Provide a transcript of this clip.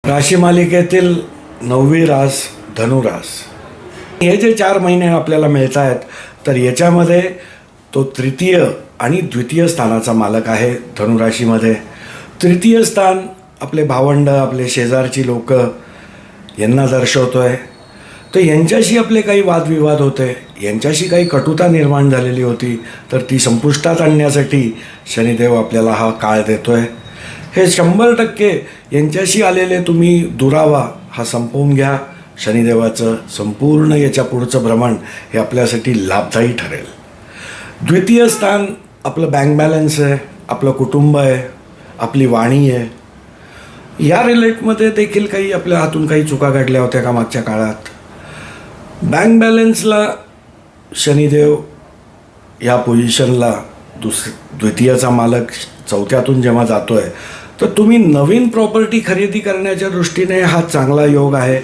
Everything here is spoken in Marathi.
राशी मालिकेतील 9वी रास धनुरास. हे जे 4 महिने आपल्याला मिळत आहेत, तर याच्यामध्ये तो तृतीय आणि द्वितीय स्थानाचा मालक आहे. धनुराशीमध्ये तृतीय स्थान आपले भावंड, आपले शेजारची लोक यांना दर्शवतो आहे. तर यांच्याशी आपले काही वादविवाद होते, यांच्याशी काही कटुता निर्माण झालेली होती, तर ती संपुष्टात आणण्यासाठी शनिदेव आपल्याला हा काळ देतो आहे. हे 100% यांच्याशी आलेले तुम्ही दुरावा हा संपवून घ्या. शनिदेवाचं संपूर्ण याच्या पुढचं भ्रमण हे आपल्यासाठी लाभदायी ठरेल. द्वितीय स्थान आपलं बँक बॅलन्स आहे, आपलं कुटुंब आहे, आपली वाणी आहे. या रिलेटमध्ये देखील काही आपल्या हातून काही चुका घडल्या होत्या का मागच्या काळात? बँक बॅलन्सला शनिदेव या पोझिशनला द्वितीयाचा मालक चौथ्यातून जेव्हा जातो आहे, तर तुम्ही नवीन प्रॉपर्टी खरेदी करण्याच्या दृष्टीने हा चांगला योग आहे.